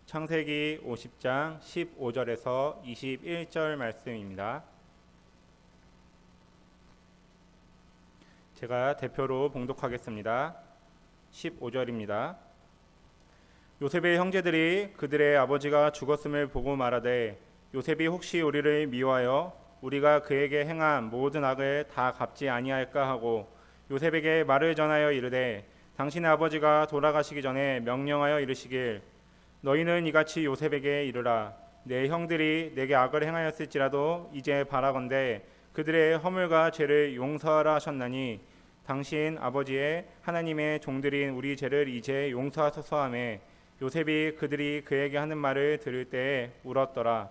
창세기 50장 15절에서 21절 말씀입니다. 제가 대표로 봉독하겠습니다. 15절입니다. 요셉의 형제들이 그들의 아버지가 죽었음을 보고 말하되 요셉이 혹시 우리를 미워하여 우리가 그에게 행한 모든 악을 다 갚지 아니할까 하고 요셉에게 말을 전하여 이르되 당신의 아버지가 돌아가시기 전에 명령하여 이르시길 너희는 이같이 요셉에게 이르라 내 형들이 내게 악을 행하였을지라도 이제 바라건대 그들의 허물과 죄를 용서하라 하셨나니 당신 아버지의 하나님의 종들인 우리 죄를 이제 용서하소서 하매 요셉이 그들이 그에게 하는 말을 들을 때에 울었더라.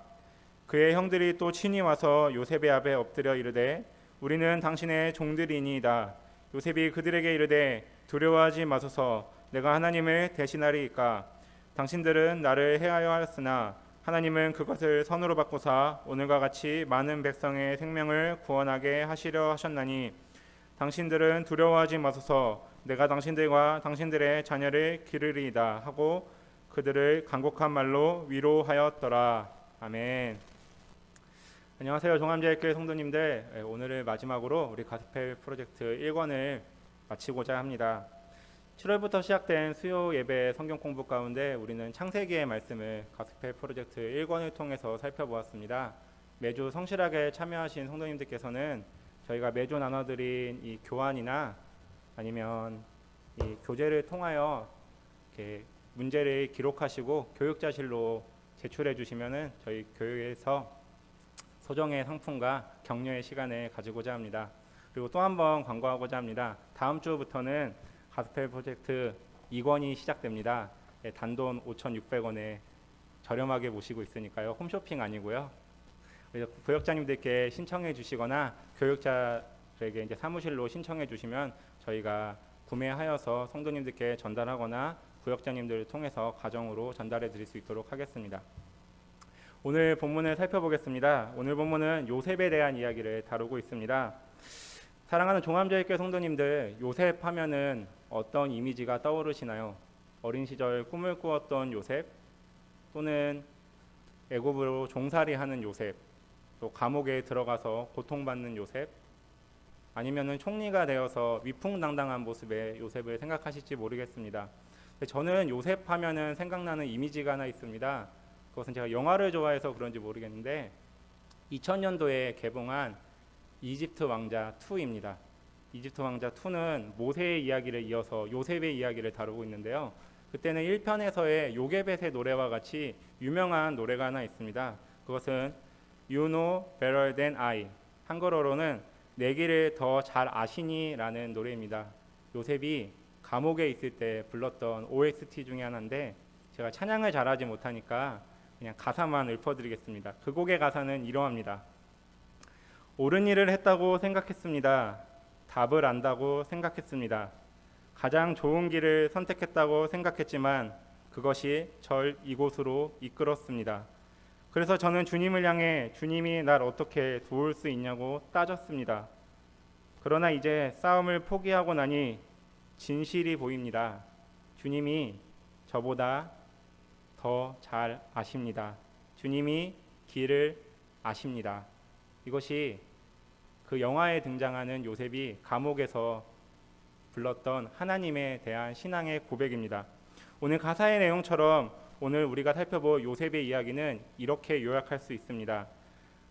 그의 형들이 또 친히 와서 요셉의 앞에 엎드려 이르되 우리는 당신의 종들이니이다. 요셉이 그들에게 이르되 두려워하지 마소서 내가 하나님을 대신하리이까 당신들은 나를 해하여 하였으나 하나님은 그것을 선으로 바꾸사 오늘과 같이 많은 백성의 생명을 구원하게 하시려 하셨나니 당신들은 두려워하지 마소서 내가 당신들과 당신들의 자녀를 기르리이다 하고 그들을 간곡한 말로 위로하였더라. 아멘. 안녕하세요. 종암제일교회 성도님들, 오늘을 마지막으로 우리 가스펠 프로젝트 1권을 마치고자 합니다. 7월부터 시작된 수요 예배 성경 공부 가운데 우리는 창세기의 말씀을 가스펠 프로젝트 1권을 통해서 살펴보았습니다. 매주 성실하게 참여하신 성도님들께서는 저희가 매주 나눠드린 이 교환이나 아니면 이 교재를 통하여 이렇게 문제를 기록하시고 교육자실로 제출해 주시면은 저희 교회에서 소정의 상품과 격려의 시간을 가지고자 합니다. 그리고 또 한 번 광고하고자 합니다. 다음 주부터는 가스펠 프로젝트 2권이 시작됩니다. 단돈 5,600원에 저렴하게 모시고 있으니까요. 홈쇼핑 아니고요. 구역자님들께 신청해 주시거나 교육자에게 이제 사무실로 신청해 주시면 저희가 구매하여서 성도님들께 전달하거나 구역자님들을 통해서 가정으로 전달해 드릴 수 있도록 하겠습니다. 오늘 본문을 살펴보겠습니다. 오늘 본문은 요셉에 대한 이야기를 다루고 있습니다. 사랑하는 종암제일교회 성도님들, 요셉 하면은 어떤 이미지가 떠오르시나요? 어린 시절 꿈을 꾸었던 요셉, 또는 애굽으로 종살이하는 요셉, 또 감옥에 들어가서 고통받는 요셉, 아니면은 총리가 되어서 위풍당당한 모습의 요셉을 생각하실지 모르겠습니다. 저는 요셉 하면은 생각나는 이미지가 하나 있습니다. 그것은 제가 영화를 좋아해서 그런지 모르겠는데 2000년도에 개봉한 이집트 왕자 2입니다. 이집트 왕자 2는 모세의 이야기를 이어서 요셉의 이야기를 다루고 있는데요. 그때는 1편에서의 요게벳의 노래와 같이 유명한 노래가 하나 있습니다. 그것은 You know better than I, 한국어로는 내 길을 더 잘 아시니 라는 노래입니다. 요셉이 감옥에 있을 때 불렀던 OST 중에 하나인데 제가 찬양을 잘하지 못하니까 그냥 가사만 읊어드리겠습니다. 그 곡의 가사는 이러합니다. 옳은 일을 했다고 생각했습니다. 답을 안다고 생각했습니다. 가장 좋은 길을 선택했다고 생각했지만 그것이 절 이곳으로 이끌었습니다. 그래서 저는 주님을 향해 주님이 날 어떻게 도울 수 있냐고 따졌습니다. 그러나 이제 싸움을 포기하고 나니 진실이 보입니다. 주님이 저보다 더 잘 아십니다. 주님이 길을 아십니다. 이것이 그 영화에 등장하는 요셉이 감옥에서 불렀던 하나님에 대한 신앙의 고백입니다. 오늘 가사의 내용처럼 오늘 우리가 살펴볼 요셉의 이야기는 이렇게 요약할 수 있습니다.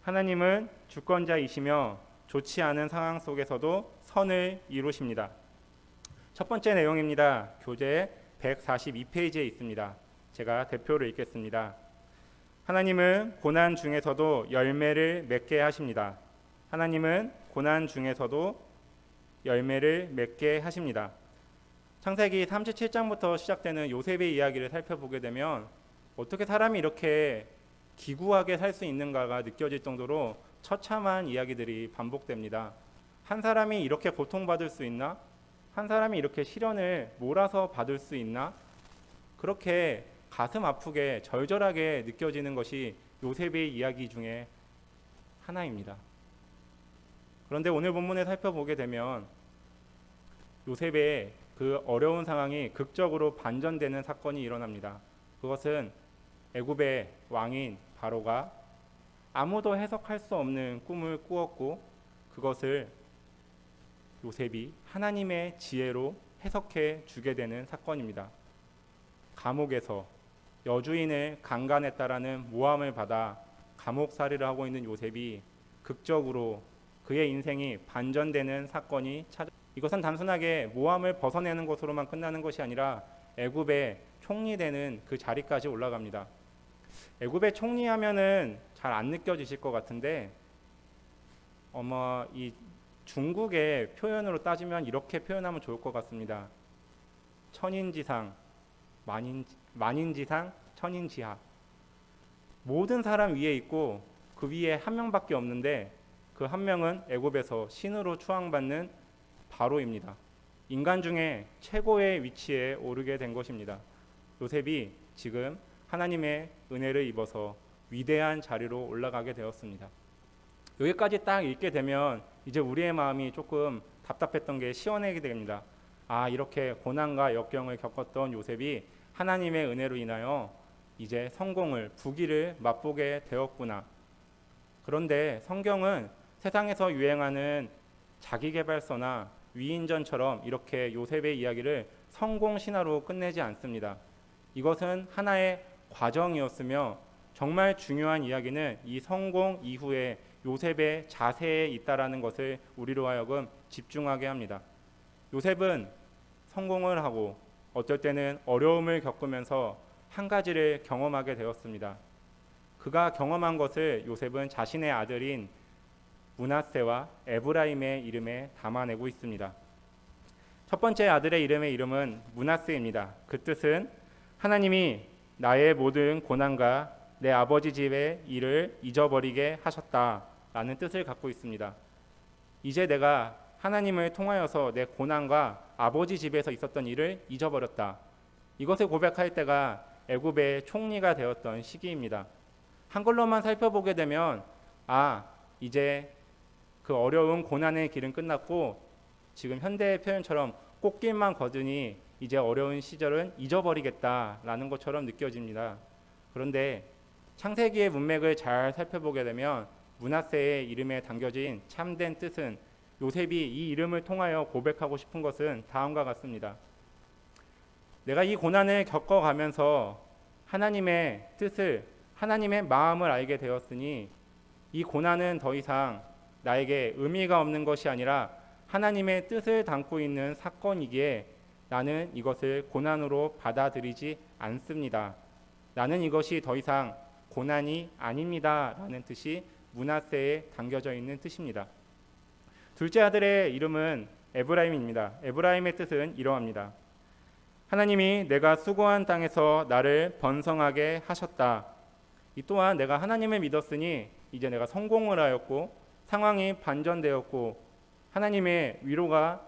하나님은 주권자이시며 좋지 않은 상황 속에서도 선을 이루십니다. 첫 번째 내용입니다. 교재 142페이지에 있습니다. 제가 대표를 읽겠습니다. 하나님은 고난 중에서도 열매를 맺게 하십니다. 하나님은 고난 중에서도 열매를 맺게 하십니다. 창세기 37장부터 시작되는 요셉의 이야기를 살펴보게 되면 어떻게 사람이 이렇게 기구하게 살 수 있는가가 느껴질 정도로 처참한 이야기들이 반복됩니다. 한 사람이 이렇게 고통받을 수 있나? 한 사람이 이렇게 시련을 몰아서 받을 수 있나? 그렇게 가슴 아프게 절절하게 느껴지는 것이 요셉의 이야기 중에 하나입니다. 그런데 오늘 본문에 살펴보게 되면 요셉의 그 어려운 상황이 극적으로 반전되는 사건이 일어납니다. 그것은 애굽의 왕인 바로가 아무도 해석할 수 없는 꿈을 꾸었고 그것을 요셉이 하나님의 지혜로 해석해 주게 되는 사건입니다. 감옥에서 여주인을 강간했다라는 모함을 받아 감옥살이를 하고 있는 요셉이 극적으로 그의 인생이 반전되는 사건이 이것은 단순하게 모함을 벗어내는 것으로만 끝나는 것이 아니라 애굽의 총리되는 그 자리까지 올라갑니다. 애굽의 총리하면은 잘 안 느껴지실 것 같은데 이 중국의 표현으로 따지면 이렇게 표현하면 좋을 것 같습니다. 천인지상, 만인지상, 천인지하. 모든 사람 위에 있고 그 위에 한 명밖에 없는데 그 한 명은 애굽에서 신으로 추앙받는 바로입니다. 인간 중에 최고의 위치에 오르게 된 것입니다. 요셉이 지금 하나님의 은혜를 입어서 위대한 자리로 올라가게 되었습니다. 여기까지 딱 읽게 되면 이제 우리의 마음이 조금 답답했던 게 시원하게 됩니다. 이렇게 고난과 역경을 겪었던 요셉이 하나님의 은혜로 인하여 이제 성공을, 부귀를 맛보게 되었구나. 그런데 성경은 세상에서 유행하는 자기계발서나 위인전처럼 이렇게 요셉의 이야기를 성공 신화로 끝내지 않습니다. 이것은 하나의 과정이었으며 정말 중요한 이야기는 이 성공 이후에 요셉의 자세에 있다라는 것을 우리로 하여금 집중하게 합니다. 요셉은 성공을 하고 어떨 때는 어려움을 겪으면서 한 가지를 경험하게 되었습니다. 그가 경험한 것을 요셉은 자신의 아들인 므낫세와 에브라임의 이름에 담아내고 있습니다. 첫 번째 아들의 이름은 므낫세입니다. 그 뜻은 하나님이 나의 모든 고난과 내 아버지 집의 일을 잊어버리게 하셨다라는 뜻을 갖고 있습니다. 이제 내가 하나님을 통하여서 내 고난과 아버지 집에서 있었던 일을 잊어버렸다. 이것을 고백할 때가 애굽의 총리가 되었던 시기입니다. 한글로만 살펴보게 되면 이제 그 어려운 고난의 길은 끝났고 지금 현대의 표현처럼 꽃길만 걷으니 이제 어려운 시절은 잊어버리겠다라는 것처럼 느껴집니다. 그런데 창세기의 문맥을 잘 살펴보게 되면 므낫세의 이름에 담겨진 참된 뜻은 요셉이 이 이름을 통하여 고백하고 싶은 것은 다음과 같습니다. 내가 이 고난을 겪어가면서 하나님의 뜻을, 하나님의 마음을 알게 되었으니 이 고난은 더 이상 나에게 의미가 없는 것이 아니라 하나님의 뜻을 담고 있는 사건이기에 나는 이것을 고난으로 받아들이지 않습니다. 나는 이것이 더 이상 고난이 아닙니다. 라는 뜻이 므낫세에 담겨져 있는 뜻입니다. 둘째 아들의 이름은 에브라임입니다. 에브라임의 뜻은 이러합니다. 하나님이 내가 수고한 땅에서 나를 번성하게 하셨다. 이 또한 내가 하나님을 믿었으니 이제 내가 성공을 하였고 상황이 반전되었고 하나님의 위로가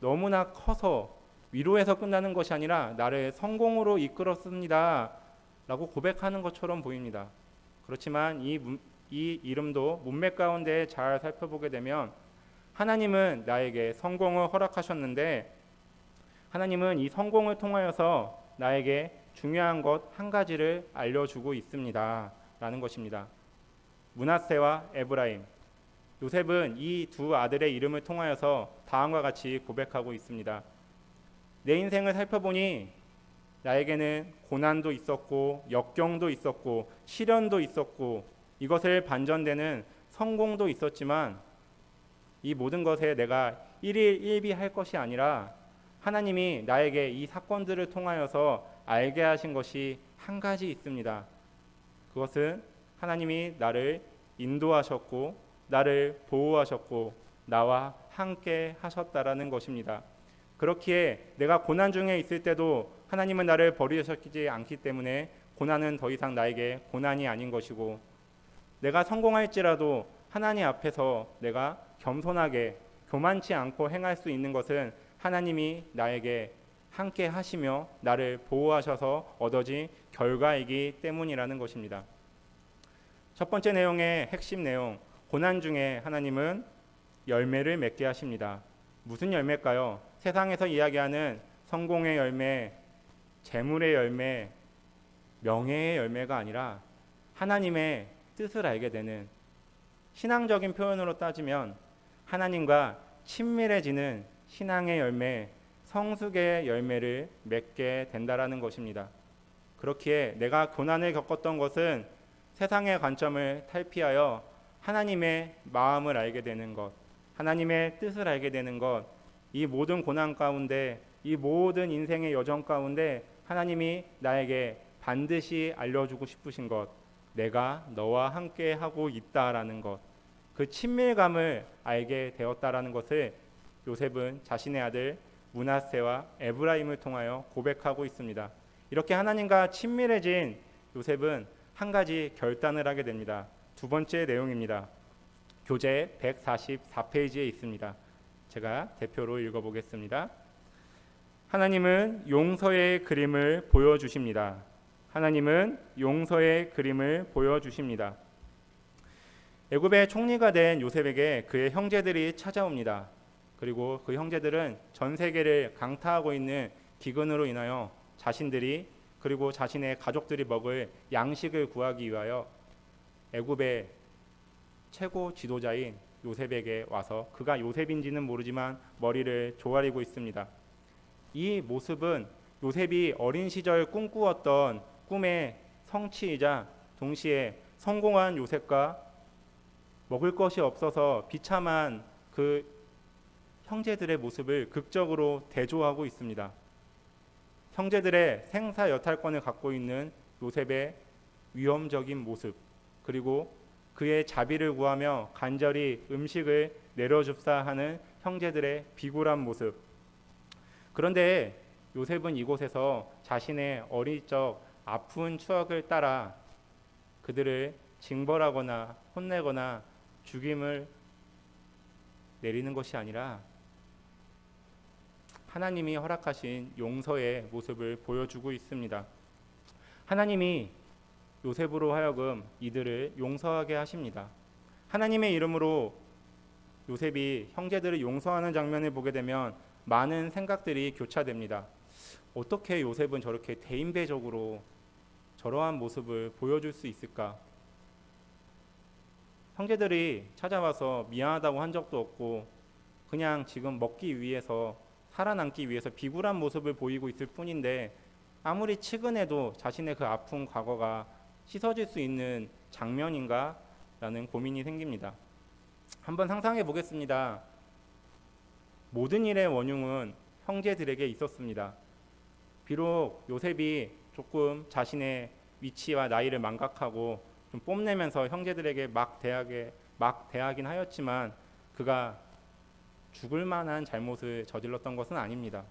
너무나 커서 위로에서 끝나는 것이 아니라 나를 성공으로 이끌었습니다. 라고 고백하는 것처럼 보입니다. 그렇지만 이 이름도 문맥 가운데 잘 살펴보게 되면 하나님은 나에게 성공을 허락하셨는데 하나님은 이 성공을 통하여서 나에게 중요한 것 한 가지를 알려주고 있습니다. 라는 것입니다. 므낫세와 에브라임, 요셉은 이 두 아들의 이름을 통하여서 다음과 같이 고백하고 있습니다. 내 인생을 살펴보니 나에게는 고난도 있었고 역경도 있었고 시련도 있었고 이것을 반전되는 성공도 있었지만 이 모든 것에 내가 일일일비할 것이 아니라 하나님이 나에게 이 사건들을 통하여서 알게 하신 것이 한 가지 있습니다. 그것은 하나님이 나를 인도하셨고 나를 보호하셨고 나와 함께 하셨다라는 것입니다. 그렇기에 내가 고난 중에 있을 때도 하나님은 나를 버리셨지 않기 때문에 고난은 더 이상 나에게 고난이 아닌 것이고 내가 성공할지라도 하나님 앞에서 내가 겸손하게 교만치 않고 행할 수 있는 것은 하나님이 나에게 함께 하시며 나를 보호하셔서 얻어진 결과이기 때문이라는 것입니다. 첫 번째 내용의 핵심 내용, 고난 중에 하나님은 열매를 맺게 하십니다. 무슨 열매일까요? 세상에서 이야기하는 성공의 열매, 재물의 열매, 명예의 열매가 아니라 하나님의 뜻을 알게 되는, 신앙적인 표현으로 따지면 하나님과 친밀해지는 신앙의 열매, 성숙의 열매를 맺게 된다라는 것입니다. 그렇기에 내가 고난을 겪었던 것은 세상의 관점을 탈피하여 하나님의 마음을 알게 되는 것, 하나님의 뜻을 알게 되는 것, 이 모든 고난 가운데, 이 모든 인생의 여정 가운데 하나님이 나에게 반드시 알려주고 싶으신 것, 내가 너와 함께 하고 있다라는 것, 그 친밀감을 알게 되었다라는 것을 요셉은 자신의 아들 므낫세와 에브라임을 통하여 고백하고 있습니다. 이렇게 하나님과 친밀해진 요셉은 한 가지 결단을 하게 됩니다. 두 번째 내용입니다. 교재 144페이지에 있습니다. 제가 대표로 읽어보겠습니다. 하나님은 용서의 그림을 보여주십니다. 하나님은 용서의 그림을 보여주십니다. 애굽의 총리가 된 요셉에게 그의 형제들이 찾아옵니다. 그리고 그 형제들은 전 세계를 강타하고 있는 기근으로 인하여 자신들이 그리고 자신의 가족들이 먹을 양식을 구하기 위하여 애굽의 최고 지도자인 요셉에게 와서 그가 요셉인지는 모르지만 머리를 조아리고 있습니다. 이 모습은 요셉이 어린 시절 꿈꾸었던 꿈의 성취이자 동시에 성공한 요셉과 먹을 것이 없어서 비참한 그 형제들의 모습을 극적으로 대조하고 있습니다. 형제들의 생사 여탈권을 갖고 있는 요셉의 위험적인 모습, 그리고 그의 자비를 구하며 간절히 음식을 내려줍사 하는 형제들의 비굴한 모습. 그런데 요셉은 이곳에서 자신의 어릴 적 아픈 추억을 따라 그들을 징벌하거나 혼내거나 죽임을 내리는 것이 아니라 하나님이 허락하신 용서의 모습을 보여주고 있습니다. 하나님이 요셉으로 하여금 이들을 용서하게 하십니다. 하나님의 이름으로 요셉이 형제들을 용서하는 장면을 보게 되면 많은 생각들이 교차됩니다. 어떻게 요셉은 저렇게 대인배적으로 저러한 모습을 보여줄 수 있을까? 형제들이 찾아와서 미안하다고 한 적도 없고 그냥 지금 먹기 위해서, 살아남기 위해서 비굴한 모습을 보이고 있을 뿐인데 아무리 측은해도 자신의 그 아픈 과거가 씻어질 수 있는 장면인가? 라는 고민이 생깁니다. 한번 상상해 보겠습니다. 모든 일의 원흉은 형제들에게 있었습니다. 비록 요셉이 조금 자신의 위치와 나이를 망각하고 좀 뽐내면서 형제들에게 막 대하긴 하였지만 그가 죽을 만한 잘못을 저질렀던 것은 아닙니다.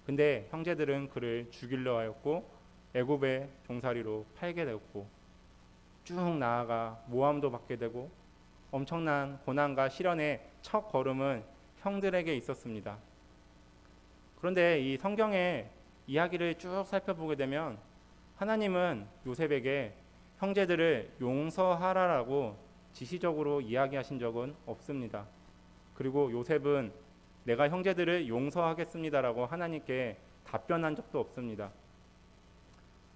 근데 형제들은 그를 죽이려 하였고 애굽의 종살이로 팔게 되었고 쭉 나아가 모함도 받게 되고 엄청난 고난과 시련의 첫 걸음은 형들에게 있었습니다. 그런데 이 성경의 이야기를 쭉 살펴보게 되면 하나님은 요셉에게 형제들을 용서하라라고 지시적으로 이야기하신 적은 없습니다. 그리고 요셉은 내가 형제들을 용서하겠습니다라고 하나님께 답변한 적도 없습니다.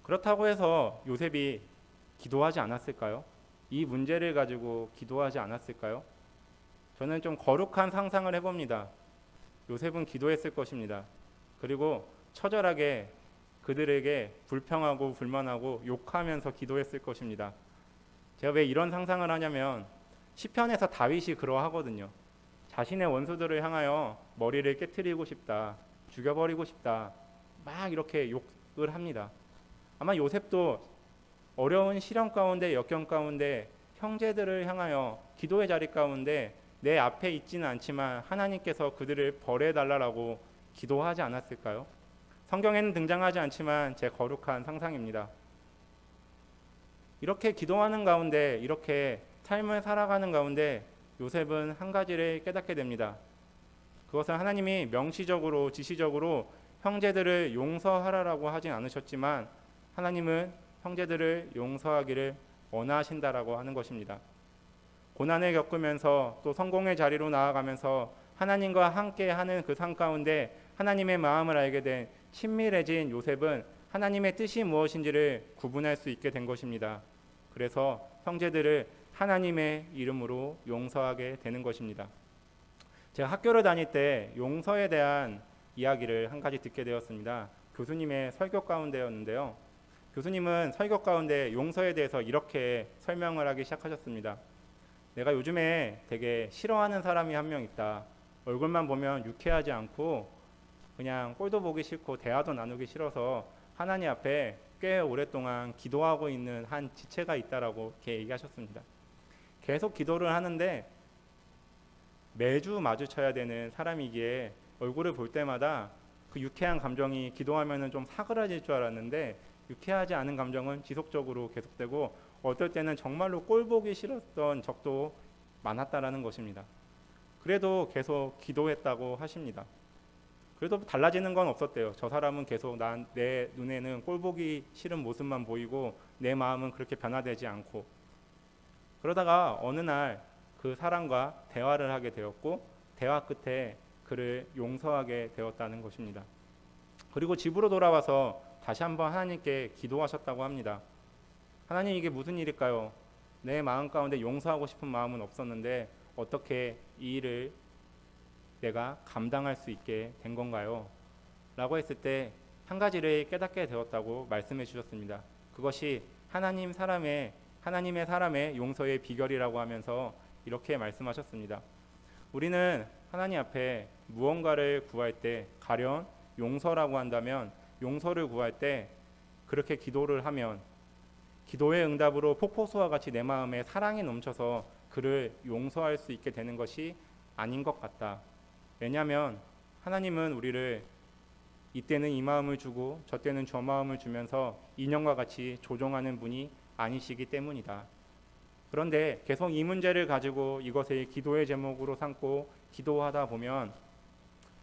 그렇다고 해서 요셉이 기도하지 않았을까요? 이 문제를 가지고 기도하지 않았을까요? 저는 좀 거룩한 상상을 해봅니다. 요셉은 기도했을 것입니다. 그리고 처절하게 그들에게 불평하고 불만하고 욕하면서 기도했을 것입니다. 제가 왜 이런 상상을 하냐면 시편에서 다윗이 그러하거든요. 자신의 원수들을 향하여 머리를 깨트리고 싶다, 죽여버리고 싶다, 막 이렇게 욕을 합니다. 아마 요셉도 어려운 시련 가운데, 역경 가운데 형제들을 향하여 기도의 자리 가운데 내 앞에 있지는 않지만 하나님께서 그들을 벌해달라고 기도하지 않았을까요? 성경에는 등장하지 않지만 제 거룩한 상상입니다. 이렇게 기도하는 가운데, 이렇게 삶을 살아가는 가운데 요셉은 한 가지를 깨닫게 됩니다. 그것은 하나님이 명시적으로, 지시적으로 형제들을 용서하라라고 하진 않으셨지만 하나님은 형제들을 용서하기를 원하신다라고 하는 것입니다. 고난을 겪으면서 또 성공의 자리로 나아가면서 하나님과 함께 하는 그 삶 가운데 하나님의 마음을 알게 된 친밀해진 요셉은 하나님의 뜻이 무엇인지를 구분할 수 있게 된 것입니다. 그래서 형제들을 하나님의 이름으로 용서하게 되는 것입니다. 제가 학교를 다닐 때 용서에 대한 이야기를 한 가지 듣게 되었습니다. 교수님의 설교 가운데였는데요. 교수님은 설교 가운데 용서에 대해서 이렇게 설명을 하기 시작하셨습니다. 내가 요즘에 되게 싫어하는 사람이 한 명 있다. 얼굴만 보면 유쾌하지 않고 그냥 꼴도 보기 싫고 대화도 나누기 싫어서 하나님 앞에 꽤 오랫동안 기도하고 있는 한 지체가 있다라고 이렇게 얘기하셨습니다. 계속 기도를 하는데 매주 마주쳐야 되는 사람이기에 얼굴을 볼 때마다 그 유쾌한 감정이 기도하면은 좀 사그라질 줄 알았는데 유쾌하지 않은 감정은 지속적으로 계속되고 어떨 때는 정말로 꼴 보기 싫었던 적도 많았다라는 것입니다. 그래도 계속 기도했다고 하십니다. 그래도 달라지는 건 없었대요. 저 사람은 계속 내 눈에는 꼴 보기 싫은 모습만 보이고 내 마음은 그렇게 변화되지 않고, 그러다가 어느 날 그 사람과 대화를 하게 되었고 대화 끝에 그를 용서하게 되었다는 것입니다. 그리고 집으로 돌아와서 다시 한번 하나님께 기도하셨다고 합니다. 하나님, 이게 무슨 일일까요? 내 마음 가운데 용서하고 싶은 마음은 없었는데 어떻게 이 일을 내가 감당할 수 있게 된 건가요? 라고 했을 때 한 가지를 깨닫게 되었다고 말씀해 주셨습니다. 그것이 하나님의 사람의 용서의 비결이라고 하면서 이렇게 말씀하셨습니다. 우리는 하나님 앞에 무언가를 구할 때, 가령 용서라고 한다면 용서를 구할 때 그렇게 기도를 하면 기도의 응답으로 폭포수와 같이 내 마음에 사랑이 넘쳐서 그를 용서할 수 있게 되는 것이 아닌 것 같다. 왜냐하면 하나님은 우리를 이때는 이 마음을 주고 저때는 저 마음을 주면서 인형과 같이 조종하는 분이 아니시기 때문이다. 그런데 계속 이 문제를 가지고 이것을 기도의 제목으로 삼고 기도하다 보면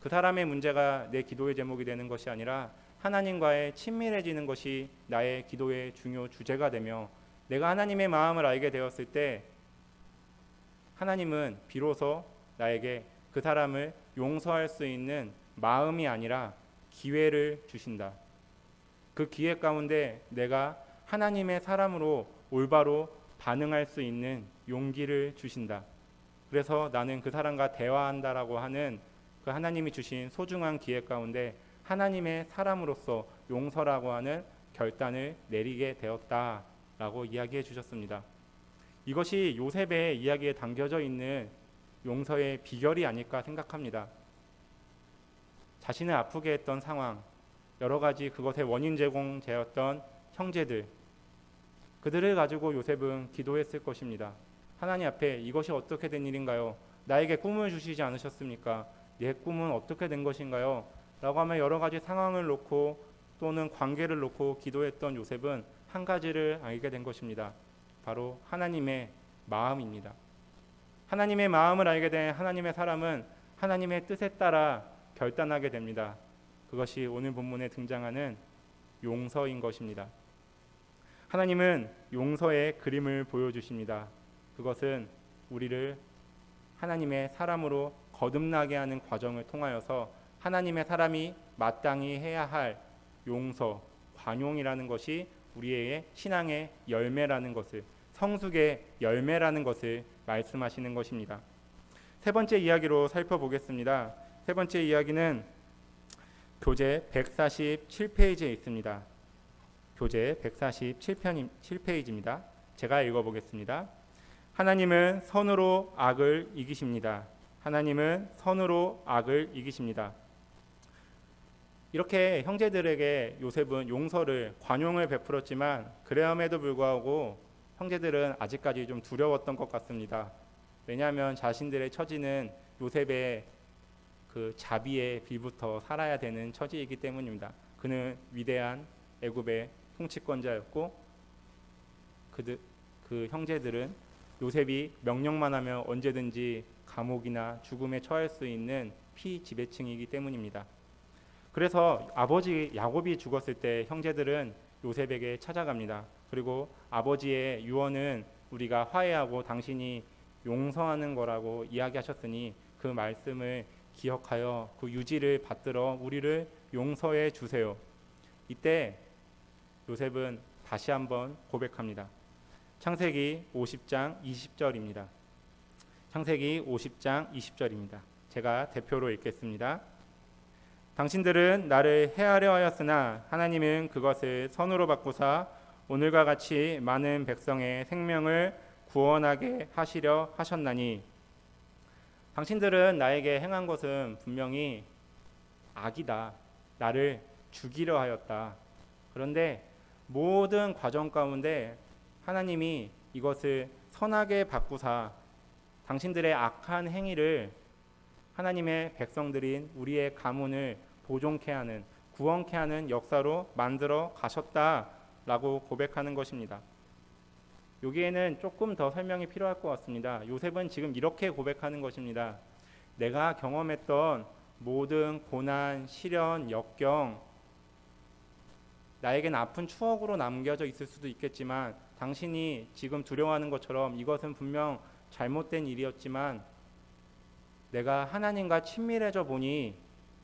그 사람의 문제가 내 기도의 제목이 되는 것이 아니라 하나님과의 친밀해지는 것이 나의 기도의 중요 주제가 되며, 내가 하나님의 마음을 알게 되었을 때 하나님은 비로소 나에게 그 사람을 용서할 수 있는 마음이 아니라 기회를 주신다. 그 기회 가운데 내가 하나님의 사람으로 올바로 반응할 수 있는 용기를 주신다. 그래서 나는 그 사람과 대화한다라고 하는 그 하나님이 주신 소중한 기회 가운데 하나님의 사람으로서 용서라고 하는 결단을 내리게 되었다라고 이야기해 주셨습니다. 이것이 요셉의 이야기에 담겨져 있는 용서의 비결이 아닐까 생각합니다. 자신을 아프게 했던 상황, 여러 가지 그것의 원인 제공자였던 형제들, 그들을 가지고 요셉은 기도했을 것입니다. 하나님 앞에 이것이 어떻게 된 일인가요? 나에게 꿈을 주시지 않으셨습니까? 내 꿈은 어떻게 된 것인가요? 라고 하면 여러 가지 상황을 놓고 또는 관계를 놓고 기도했던 요셉은 한 가지를 알게 된 것입니다. 바로 하나님의 마음입니다. 하나님의 마음을 알게 된 하나님의 사람은 하나님의 뜻에 따라 결단하게 됩니다. 그것이 오늘 본문에 등장하는 용서인 것입니다. 하나님은 용서의 그림을 보여주십니다. 그것은 우리를 하나님의 사람으로 거듭나게 하는 과정을 통하여서 하나님의 사람이 마땅히 해야 할 용서, 관용이라는 것이 우리의 신앙의 열매라는 것을, 성숙의 열매라는 것을 말씀하시는 것입니다. 세 번째 이야기로 살펴보겠습니다. 세 번째 이야기는 교재 147페이지에 있습니다. 교재 147페이지입니다. 제가 읽어보겠습니다. 하나님은 선으로 악을 이기십니다. 하나님은 선으로 악을 이기십니다. 이렇게 형제들에게 요셉은 용서를, 관용을 베풀었지만 그럼에도 불구하고 형제들은 아직까지 좀 두려웠던 것 같습니다. 왜냐하면 자신들의 처지는 요셉의 그 자비의 빌부터 살아야 되는 처지이기 때문입니다. 그는 위대한 애굽의 통치권자였고 그 형제들은 요셉이 명령만 하면 언제든지 감옥이나 죽음에 처할 수 있는 피지배층이기 때문입니다. 그래서 아버지 야곱이 죽었을 때 형제들은 요셉에게 찾아갑니다. 그리고 아버지의 유언은 우리가 화해하고 당신이 용서하는 거라고 이야기하셨으니 그 말씀을 기억하여 그 유지를 받들어 우리를 용서해 주세요. 이때 요셉은 다시 한번 고백합니다. 창세기 50장 20절입니다. 창세기 50장 20절입니다. 제가 대표로 읽겠습니다. 당신들은 나를 해하려 하였으나 하나님은 그것을 선으로 바꾸사 오늘과 같이 많은 백성의 생명을 구원하게 하시려 하셨나니, 당신들은 나에게 행한 것은 분명히 악이다. 나를 죽이려 하였다. 그런데 모든 과정 가운데 하나님이 이것을 선하게 바꾸사 당신들의 악한 행위를 하나님의 백성들인 우리의 가문을 보존케 하는, 구원케 하는 역사로 만들어 가셨다라고 고백하는 것입니다. 여기에는 조금 더 설명이 필요할 것 같습니다. 요셉은 지금 이렇게 고백하는 것입니다. 내가 경험했던 모든 고난, 시련, 역경, 나에겐 아픈 추억으로 남겨져 있을 수도 있겠지만 당신이 지금 두려워하는 것처럼 이것은 분명 잘못된 일이었지만 내가 하나님과 친밀해져 보니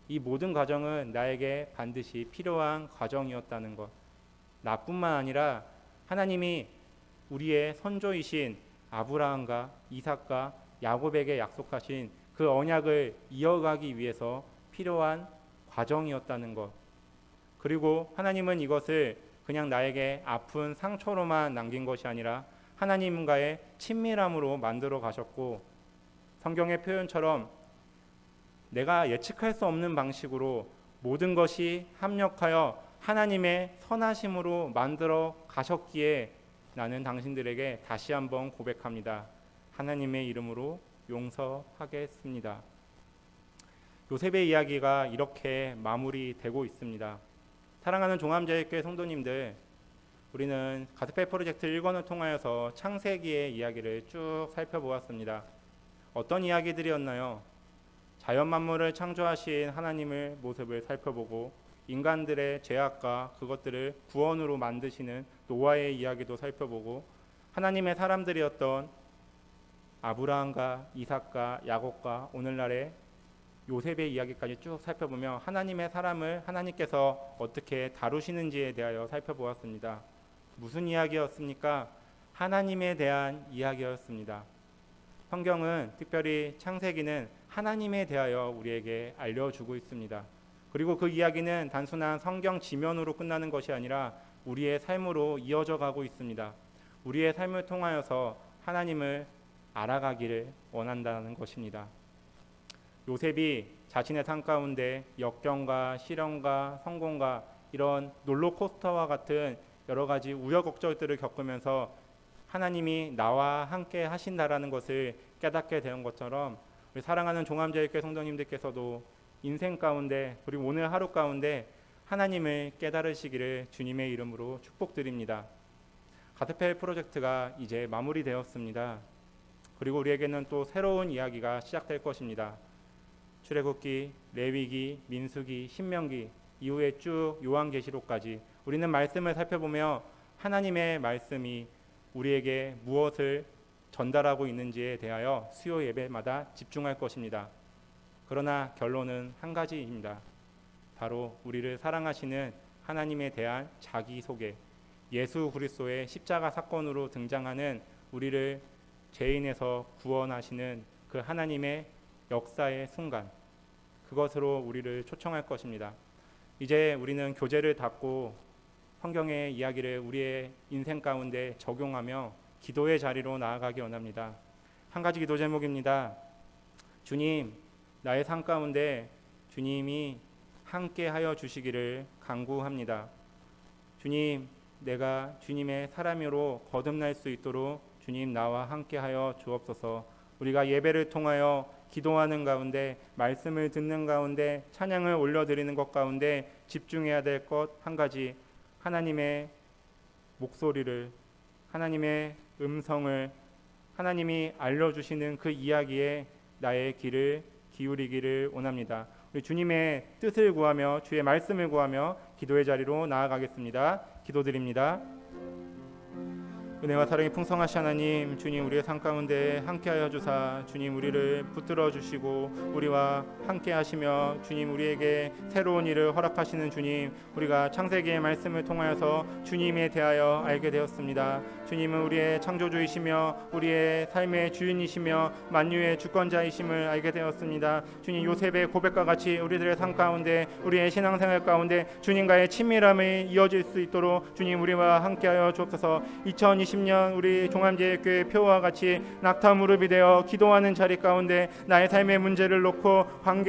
이 모든 과정은 나에게 반드시 필요한 과정이었다는 것. 나뿐만 아니라 하나님이 우리의 선조이신 아브라함과 이삭과 야곱에게 약속하신 그 언약을 이어가기 위해서 필요한 과정이었다는 것. 그리고 하나님은 이것을 그냥 나에게 아픈 상처로만 남긴 것이 아니라 하나님과의 친밀함으로 만들어 가셨고, 성경의 표현처럼 내가 예측할 수 없는 방식으로 모든 것이 합력하여 하나님의 선하심으로 만들어 가셨기에 나는 당신들에게 다시 한번 고백합니다. 하나님의 이름으로 용서하겠습니다. 요셉의 이야기가 이렇게 마무리되고 있습니다. 사랑하는 종합제일교회 성도님들, 우리는 가스펠 프로젝트 1권을 통하여서 창세기의 이야기를 쭉 살펴보았습니다. 어떤 이야기들이었나요? 자연 만물을 창조하신 하나님의 모습을 살펴보고 인간들의 죄악과 그것들을 구원으로 만드시는 노아의 이야기도 살펴보고 하나님의 사람들이었던 아브라함과 이삭과 야곱과 오늘날의 요셉의 이야기까지 쭉 살펴보며 하나님의 사람을 하나님께서 어떻게 다루시는지에 대하여 살펴보았습니다. 무슨 이야기였습니까? 하나님에 대한 이야기였습니다. 성경은, 특별히 창세기는 하나님에 대하여 우리에게 알려주고 있습니다. 그리고 그 이야기는 단순한 성경 지면으로 끝나는 것이 아니라 우리의 삶으로 이어져 가고 있습니다. 우리의 삶을 통하여서 하나님을 알아가기를 원한다는 것입니다. 요셉이 자신의 삶 가운데 역경과 시련과 성공과 이런 롤러코스터와 같은 여러 가지 우여곡절들을 겪으면서 하나님이 나와 함께 하신다라는 것을 깨닫게 된 것처럼 우리 사랑하는 종합제일교회 성도님들께서도 인생 가운데, 그리고 오늘 하루 가운데 하나님을 깨달으시기를 주님의 이름으로 축복드립니다. 가스펠 프로젝트가 이제 마무리되었습니다. 그리고 우리에게는 또 새로운 이야기가 시작될 것입니다. 출애굽기, 레위기, 민수기, 신명기 이후에 쭉 요한계시록까지 우리는 말씀을 살펴보며 하나님의 말씀이 우리에게 무엇을 전달하고 있는지에 대하여 수요 예배마다 집중할 것입니다. 그러나 결론은 한 가지입니다. 바로 우리를 사랑하시는 하나님에 대한 자기소개, 예수 그리스도의 십자가 사건으로 등장하는 우리를 죄인에서 구원하시는 그 하나님의 역사의 순간, 그것으로 우리를 초청할 것입니다. 이제 우리는 교제를 닫고 성경의 이야기를 우리의 인생 가운데 적용하며 기도의 자리로 나아가기 원합니다. 한 가지 기도 제목입니다. 주님, 나의 삶 가운데 주님이 함께 하여 주시기를 간구합니다. 주님, 내가 주님의 사람으로 거듭날 수 있도록 주님 나와 함께 하여 주옵소서. 우리가 예배를 통하여 기도하는 가운데, 말씀을 듣는 가운데, 찬양을 올려드리는 것 가운데 집중해야 될 것 한 가지, 하나님의 목소리를, 하나님의 음성을, 하나님이 알려주시는 그 이야기에 나의 귀를 기울이기를 원합니다. 우리 주님의 뜻을 구하며 주의 말씀을 구하며 기도의 자리로 나아가겠습니다. 기도드립니다. 은혜와 사랑이 풍성하신 하나님, 주님 우리의 삶 가운데 함께하여 주사 주님 우리를 붙들어 주시고 우리와 함께하시며 주님 우리에게 새로운 일을 허락하시는 주님, 우리가 창세기의 말씀을 통하여서 주님에 대하여 알게 되었습니다. 주님은 우리의 창조주이시며 우리의 삶의 주인이시며 만유의 주권자이심을 알게 되었습니다. 주님 요셉의 고백과 같이 우리들의 삶 가운데 우리의 신앙생활 가운데 주님과의 친밀함이 이어질 수 있도록 주님 우리와 함께하여 주옵소서. 2020년 우리 종암제일교회 표와 같이 낙타 무릎이 되어 기도하는 자리 가운데 나의 삶의 문제를 놓고 관계